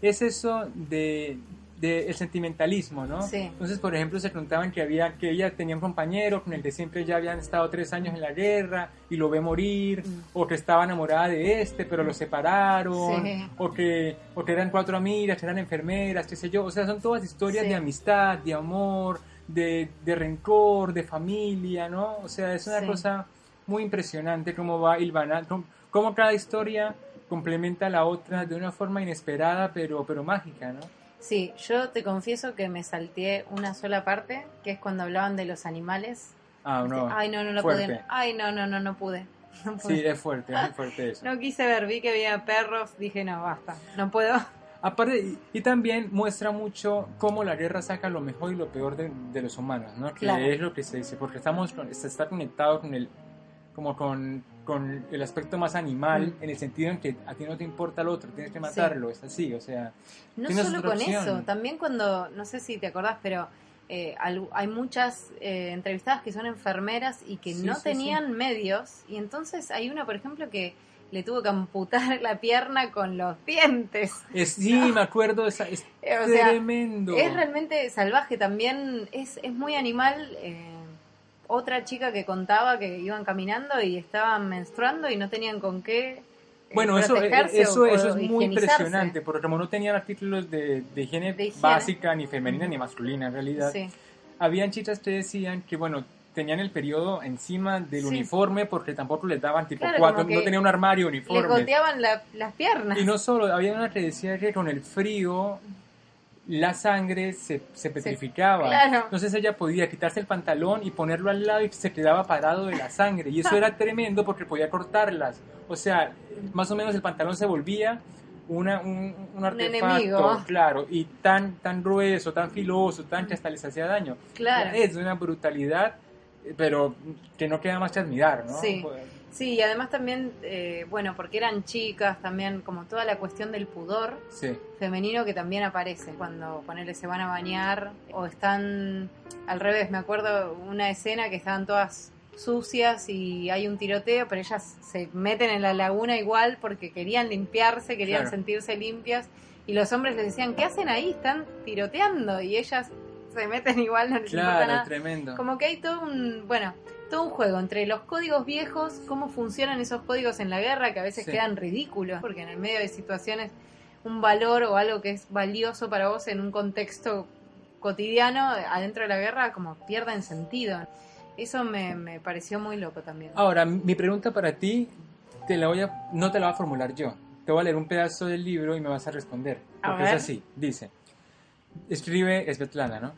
es eso de el sentimentalismo, ¿no? Sí. Entonces, por ejemplo, se contaban que ella tenía un compañero con el que siempre ya habían estado 3 años en la guerra y lo ve morir, o que estaba enamorada de pero lo separaron, o que eran 4 amigas, que eran enfermeras, qué sé yo, o sea, son todas historias de amistad, de amor, de rencor, de familia, ¿no? O sea, es una cosa muy impresionante cómo va hilvanando, cómo cada historia complementa a la otra de una forma inesperada, pero mágica, ¿no? Sí, yo te confieso que me salteé una sola parte, que es cuando hablaban de los animales. No. Ay, no lo pude. Ay, no pude. Sí, es muy fuerte eso. No quise ver, vi que había perros, dije no, basta, no puedo. Aparte, y también muestra mucho cómo la guerra saca lo mejor y lo peor de los humanos, ¿no? Que es lo que se dice, porque se está conectado con el aspecto más animal, en el sentido en que a ti no te importa el otro, tienes que matarlo, es así, o sea... No solo con eso, también cuando, no sé si te acordás, pero hay muchas entrevistadas que son enfermeras y que no tenían medios, y entonces hay una, por ejemplo, que le tuvo que amputar la pierna con los dientes. Me acuerdo, es tremendo. Es realmente salvaje también, es muy animal. Otra chica que contaba que iban caminando y estaban menstruando y no tenían con qué bueno, eso es muy impresionante, porque como no tenían artículos de higiene básica, ni femenina ni masculina en realidad, habían chicas que decían que, bueno, tenían el periodo encima del uniforme porque tampoco les daban tipo 4, no tenían un armario uniforme. Les goteaban las piernas. Y no solo, había una que decía que con el frío la sangre se petrificaba. Claro. Entonces ella podía quitarse el pantalón y ponerlo al lado y se quedaba parado de la sangre. Y eso era tremendo porque podía cortarlas. O sea, más o menos el pantalón se volvía un artefacto, enemigo. Claro, y tan grueso, tan filoso, tan que hasta les hacía daño. Claro. Es una brutalidad, pero que no queda más que admirar, ¿no? Sí, y además también, bueno, porque eran chicas, también como toda la cuestión del pudor femenino que también aparece cuando se van a bañar o están al revés. Me acuerdo una escena que estaban todas sucias y hay un tiroteo, pero ellas se meten en la laguna igual porque querían limpiarse, querían sentirse limpias, y los hombres les decían, ¿qué hacen ahí? Están tiroteando, y ellas se meten igual, no les importa nada. Tremendo. Como que hay todo un juego entre los códigos viejos, cómo funcionan esos códigos en la guerra, que a veces quedan ridículos, porque en el medio de situaciones un valor o algo que es valioso para vos en un contexto cotidiano, adentro de la guerra, como pierden sentido. Eso me pareció muy loco también. Ahora, mi pregunta para ti, no te la voy a formular yo. Te voy a leer un pedazo del libro y me vas a responder. Porque es así, dice... Escribe Svetlana, ¿no?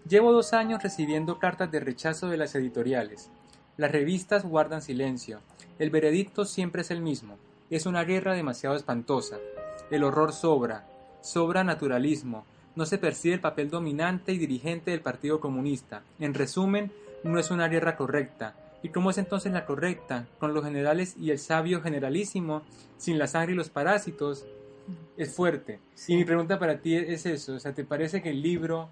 Llevo 2 años recibiendo cartas de rechazo de las editoriales. Las revistas guardan silencio. El veredicto siempre es el mismo. Es una guerra demasiado espantosa. El horror sobra. Sobra naturalismo. No se percibe el papel dominante y dirigente del Partido Comunista. En resumen, no es una guerra correcta. ¿Y cómo es entonces la correcta? Con los generales y el sabio generalísimo, sin la sangre y los parásitos. Es fuerte. Sí. Y mi pregunta para ti es eso. O sea, ¿te parece que el libro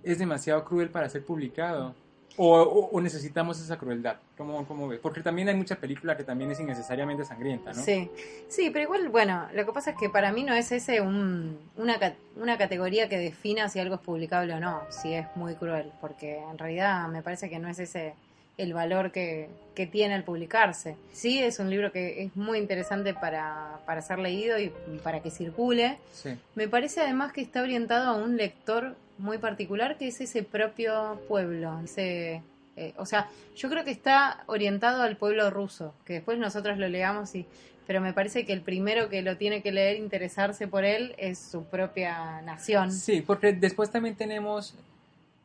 es demasiado cruel para ser publicado? ¿O necesitamos esa crueldad? ¿Cómo ves? Porque también hay mucha película que también es innecesariamente sangrienta, ¿no? Sí, sí, pero igual, bueno, lo que pasa es que para mí no es ese una categoría que defina si algo es publicable o no, si es muy cruel, porque en realidad me parece que no es ese el valor que tiene al publicarse. Sí, es un libro que es muy interesante para ser leído y para que circule. Sí. Me parece además que está orientado a un lector muy particular, que es ese propio pueblo, o sea, yo creo que está orientado al pueblo ruso, que después nosotros lo leamos pero me parece que el primero que lo tiene que leer, interesarse por él, es su propia nación. Sí, porque después también tenemos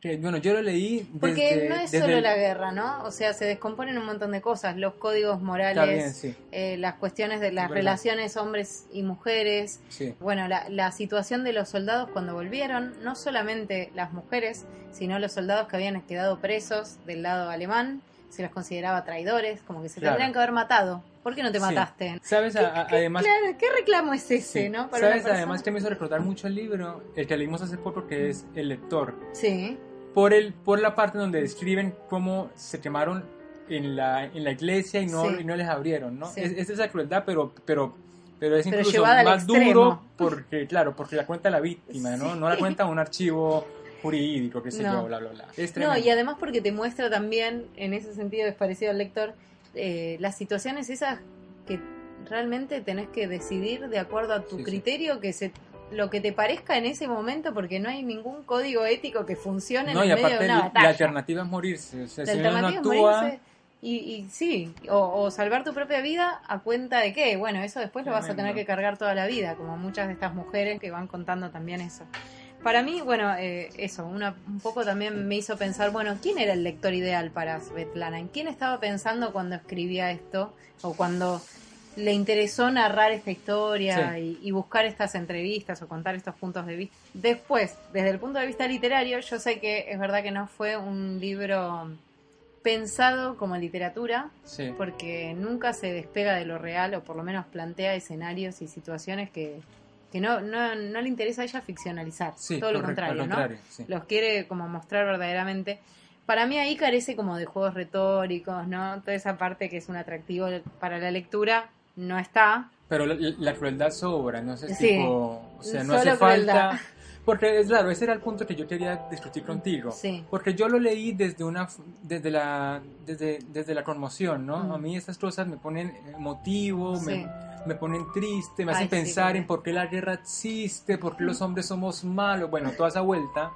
que, bueno, yo lo leí Porque no es solo la guerra, ¿no? O sea, se descomponen un montón de cosas, los códigos morales, sí. Las cuestiones de las relaciones hombres y mujeres, Sí. bueno, la situación de los soldados cuando volvieron, no solamente las mujeres, sino los soldados que habían quedado presos del lado alemán, se los consideraba traidores, como que se tendrían que haber matado. ¿Por qué no te mataste? ¿Sabes? Además, claro, ¿qué reclamo es ese, sí. no? Para ¿Sabes? Además que me hizo recordar mucho el libro, el que leímos hace poco, que es El lector. Sí. Por la parte donde describen cómo se quemaron en la iglesia y no les abrieron, ¿no? Sí. Es esa crueldad, pero es incluso más duro porque la cuenta la víctima, ¿no? Sí. No la cuenta un archivo jurídico, qué sé yo, bla, bla, bla. Es tremendo. No, y además porque te muestra también, en ese sentido es parecido al lector, las situaciones esas que realmente tenés que decidir de acuerdo a tu criterio, lo que te parezca en ese momento, porque no hay ningún código ético que funcione en el medio de una batalla. La alternativa es morirse. O sea, la si alternativa uno no actúa, es morirse y sí, o salvar tu propia vida a cuenta de qué. Bueno, eso después lo vas a tener que cargar toda la vida, como muchas de estas mujeres que van contando también eso. Para mí, bueno, eso, un poco también me hizo pensar, bueno, ¿quién era el lector ideal para Svetlana? ¿En quién estaba pensando cuando escribía esto? O cuando le interesó narrar esta historia y buscar estas entrevistas o contar estos puntos de vista. Después, desde el punto de vista literario, yo sé que es verdad que no fue un libro pensado como literatura, porque nunca se despega de lo real, o por lo menos plantea escenarios y situaciones que no le interesa a ella ficcionalizar, todo lo contrario, ¿no? Los quiere como mostrar verdaderamente. Para mí ahí carece como de juegos retóricos, ¿no? Toda esa parte que es un atractivo para la lectura no está. Pero la crueldad sobra, no sé, tipo, o sea, no hace crueldad. falta. Porque es claro, ese era el punto que yo quería discutir contigo. Sí. Porque yo lo leí desde la conmoción, ¿no? A mí estas cosas me ponen emotivo, me ponen triste, me hacen pensar en por qué la guerra existe, por qué los hombres somos malos, bueno, toda esa vuelta.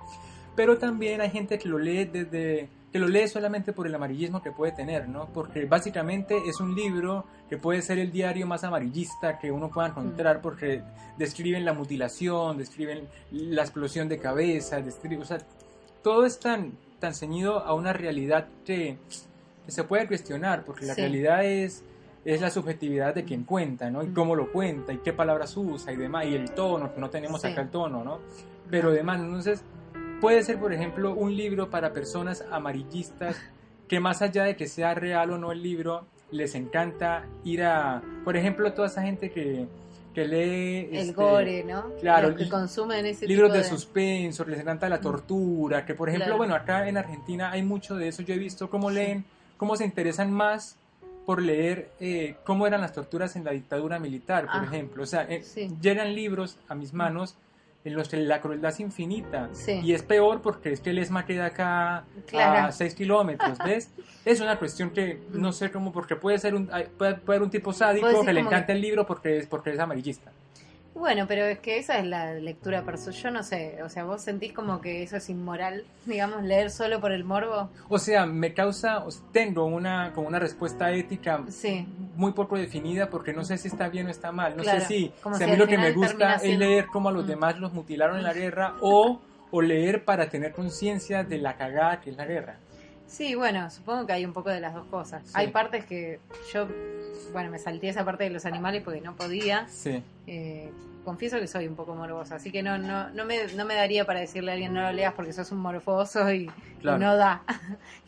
Pero también hay gente que lo lee solamente por el amarillismo que puede tener, ¿no? Porque básicamente es un libro que puede ser el diario más amarillista que uno pueda encontrar, porque describen la mutilación, describen la explosión de cabeza, o sea, todo es tan ceñido a una realidad que se puede cuestionar, porque la realidad es la subjetividad de quien cuenta, ¿no? Y cómo lo cuenta, y qué palabras usa, y demás, y el tono, que no tenemos acá el tono, ¿no? Pero demás, entonces puede ser, por ejemplo, un libro para personas amarillistas que más allá de que sea real o no el libro, les encanta ir a, por ejemplo, toda esa gente que lee el gore, ¿no? Claro, los que consumen ese libros tipo de suspenso, les encanta la tortura, que por ejemplo, bueno, acá en Argentina hay mucho de eso. Yo he visto cómo leen, cómo se interesan más por leer cómo eran las torturas en la dictadura militar, por ejemplo. O sea, llegan libros a mis manos en los que la crueldad es infinita, y es peor porque es que el ESMA queda acá a 6 kilómetros, ¿ves? Es una cuestión que no sé cómo, porque puede haber un tipo sádico que le encanta el libro porque es amarillista. Bueno, pero es que esa es la lectura personal. Yo no sé, o sea, ¿vos sentís como que eso es inmoral, digamos, leer solo por el morbo? O sea, me causa, tengo como una respuesta ética muy poco definida, porque no sé si está bien o está mal. No sé si a mí lo que me gusta es leer cómo a los demás los mutilaron en la guerra, o o leer para tener conciencia de la cagada que es la guerra? Sí, bueno, supongo que hay un poco de las dos cosas. Sí. Hay partes que yo, bueno, me salté esa parte de los animales porque no podía. Sí. Confieso que soy un poco morbosa, así que no me daría para decirle a alguien no lo leas porque sos un morboso y Claro. no da.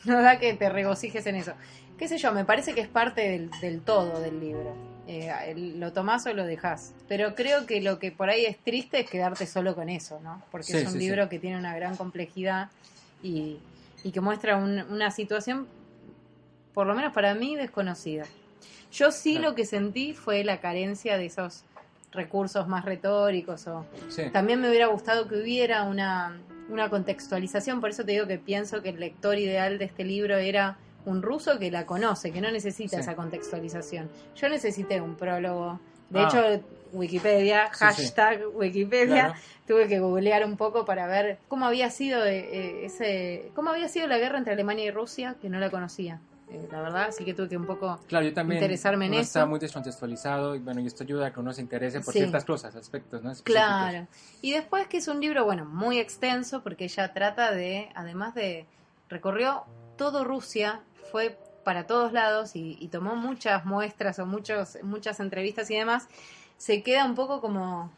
No da que te regocijes en eso. Qué sé yo, me parece que es parte del todo del libro. Lo tomás o lo dejás. Pero creo que lo que por ahí es triste es quedarte solo con eso, ¿no? Porque Sí, es un sí, libro sí. que tiene una gran complejidad y que muestra una situación, por lo menos para mí, desconocida. Yo sí Claro. lo que sentí fue la carencia de esos recursos más retóricos. Sí. También me hubiera gustado que hubiera una contextualización, por eso te digo que pienso que el lector ideal de este libro era un ruso que la conoce, que no necesita Sí. esa contextualización. Yo necesité un prólogo. De Ah. hecho, Wikipedia, Sí, hashtag Wikipedia, Claro. tuve que googlear un poco para ver cómo había sido cómo había sido la guerra entre Alemania y Rusia, que no la conocía, la verdad, así que tuve que un poco Claro, yo también. interesarme en Uno eso. está muy descontextualizado y bueno, y esto ayuda a que uno se interese por Sí. ciertas cosas, aspectos, ¿no? Específicos. Claro. Y después que es un libro, bueno, muy extenso, porque ella trata de, además de, recorrió todo Rusia, fue para todos lados y tomó muchas muestras o muchas entrevistas y demás, se queda un poco como...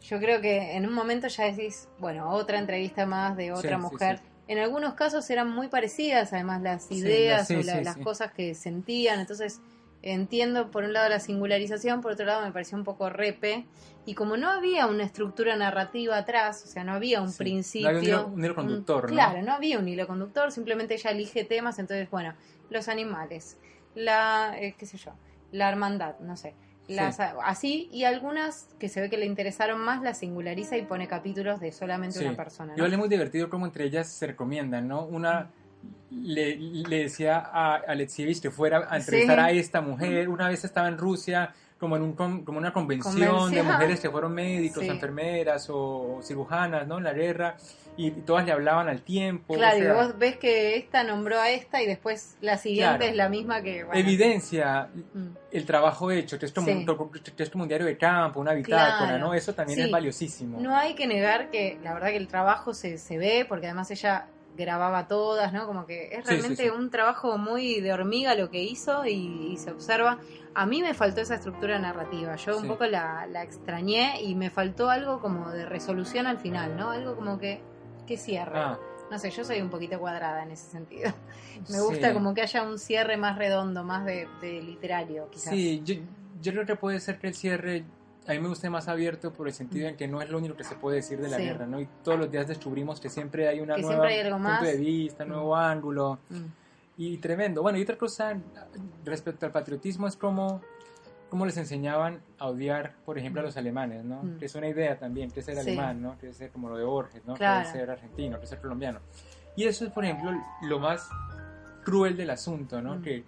Yo creo que en un momento ya decís, bueno, otra entrevista más de otra Sí, sí, mujer. sí. En algunos casos eran muy parecidas, además, las Sí, ideas sí, o sí, las sí. cosas que sentían. Entonces, entiendo por un lado la singularización, por otro lado me pareció un poco repe. Y como no había una estructura narrativa atrás, o sea, no había un Sí. principio. No había un hilo conductor, ¿no? Claro, no había un hilo conductor, simplemente ella elige temas. Entonces, bueno, los animales, qué sé yo, la hermandad, no sé. Así, y algunas que se ve que le interesaron más las singulariza y pone capítulos de solamente Sí. una persona, ¿no? Igual es muy divertido como entre ellas se recomiendan, ¿no? Una le decía a Alexievich que fuera a entrevistar Sí. a esta mujer. Una vez estaba en Rusia como como una convención de mujeres que fueron médicos, Sí. enfermeras o cirujanas, ¿no? En la guerra, y todas le hablaban al tiempo. Claro, o sea, y vos ves que esta nombró a esta y después la siguiente Claro. es la misma que... Bueno, evidencia Mm. el trabajo hecho, que es como, Sí. que es como un diario de campo, una bitácora, Claro. ¿no? Eso también Sí. es valiosísimo. No hay que negar que la verdad que el trabajo se ve, porque además ella grababa todas, ¿no? Como que es Sí, realmente sí, sí. un trabajo muy de hormiga lo que hizo y se observa. A mí me faltó esa estructura narrativa, yo un Sí. poco la extrañé y me faltó algo como de resolución al final, ¿no? Algo como que cierre. Ah, No sé, yo soy un poquito cuadrada en ese sentido. Me sí. gusta como que haya un cierre más redondo, más de literario, quizás. Sí, yo creo que puede ser que el cierre a mí me guste más abierto por el sentido en que no es lo único que se puede decir de la Sí. guerra, ¿no? Y todos los días descubrimos que siempre hay una Que nueva siempre hay algo punto más. de vista, nuevo ángulo Mm. y tremendo. Bueno, y otra cosa respecto al patriotismo es cómo les enseñaban a odiar, por ejemplo, a los alemanes, ¿no? Mm. Que es una idea también, que es ser Sí. alemán, ¿no? Que es ser como lo de Borges, ¿no? Claro. Que es ser argentino, que es ser colombiano. Y eso es, por ejemplo, lo más cruel del asunto, ¿no? Mm. Que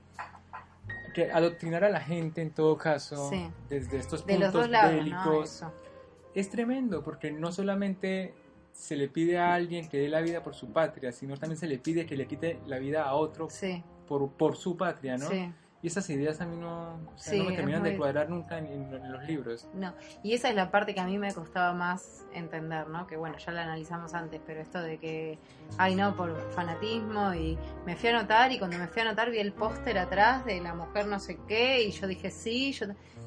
adoctrinar a la gente, en todo caso, Sí. desde estos De los puntos dos lados, ¿no? bélicos, Eso. es tremendo, porque no solamente se le pide a alguien que dé la vida por su patria, sino también se le pide que le quite la vida a otro Sí, por su patria, ¿no? sí. Y esas ideas a mí no, o sea, Sí, no me es terminan muy- de cuadrar nunca en los libros. No, y esa es la parte que a mí me costaba más entender, ¿no? Que bueno, ya la analizamos antes, pero esto de que, ay no, por fanatismo, y me fui a anotar, y cuando me fui a anotar vi el póster atrás de la mujer no sé qué, y yo dije sí,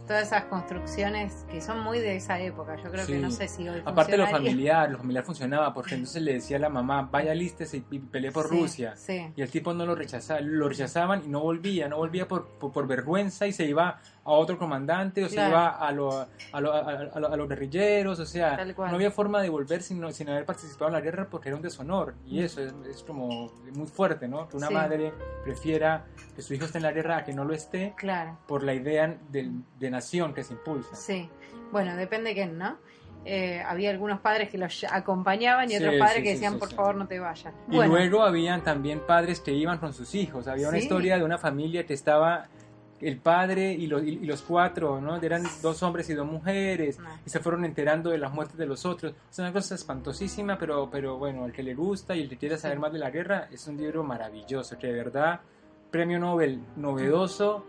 todas esas construcciones que son muy de esa época, yo creo que Sí. no sé si hoy Aparte lo funcionaría. familiar funcionaba, porque entonces le decía a la mamá, vaya lístese y pelee por Sí, Rusia. Sí, Y el tipo no lo rechazaban y no volvía por vergüenza y se iba a otro comandante o se Claro. iba a los guerrilleros, o sea, Tal cual. no había forma de volver sin haber participado en la guerra porque era un deshonor. Y eso es como muy fuerte, ¿no? Que una Sí. madre prefiera que su hijo esté en la guerra a que no lo esté claro. por la idea de nación que se impulsa. Sí, bueno, depende de quién, ¿no? Había algunos padres que los acompañaban y Sí, otros padres sí, que sí, decían, sí, por sí. favor, no te vayas. Y Bueno, luego habían también padres que iban con sus hijos. Había una Sí. historia de una familia que estaba el padre y los cuatro, ¿no? Eran 2 hombres y 2 mujeres, No. y se fueron enterando de las muertes de los otros. Es una cosa espantosísima, pero bueno, al que le gusta y el que quiera saber Sí. más de la guerra, es un libro maravilloso, que de verdad, premio Nobel novedoso,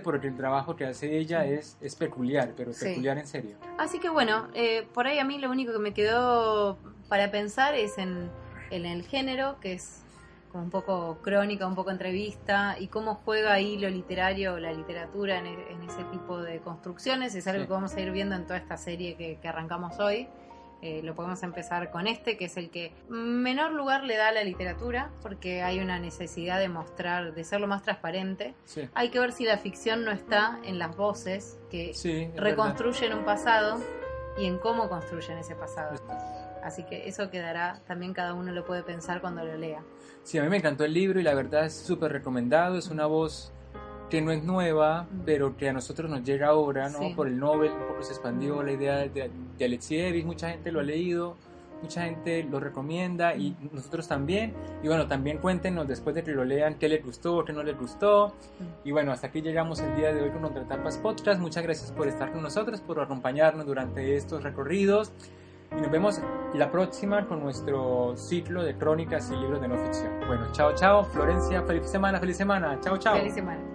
porque el trabajo que hace ella Sí. es peculiar, pero Sí. peculiar en serio. Así que bueno, por ahí a mí lo único que me quedó para pensar es en el género, que es como un poco crónica, un poco entrevista, y cómo juega ahí lo literario o la literatura en ese tipo de construcciones. Es algo Sí. que vamos a ir viendo en toda esta serie que arrancamos hoy. Lo podemos empezar con este, que es el que menor lugar le da a la literatura, porque hay una necesidad de mostrar, de ser lo más transparente. Sí. Hay que ver si la ficción no está en las voces que Sí, es reconstruyen un pasado y en cómo construyen ese pasado. Así que eso quedará, también cada uno lo puede pensar cuando lo lea. Sí, a mí me encantó el libro y la verdad es súper recomendado. Es una voz que no es nueva, pero que a nosotros nos llega ahora, ¿no? Sí. Por el Nobel un poco se expandió la idea de Alexievich, mucha gente lo ha leído, mucha gente lo recomienda y nosotros también. Y bueno, también cuéntenos después de que lo lean qué les gustó, qué no les gustó. Y bueno, hasta aquí llegamos el día de hoy con Contratapas Podcast. Muchas gracias por estar con nosotros, por acompañarnos durante estos recorridos. Y nos vemos la próxima con nuestro ciclo de crónicas y libros de no ficción. Bueno, chao, chao. Florencia, feliz semana. Chao, chao. Feliz semana.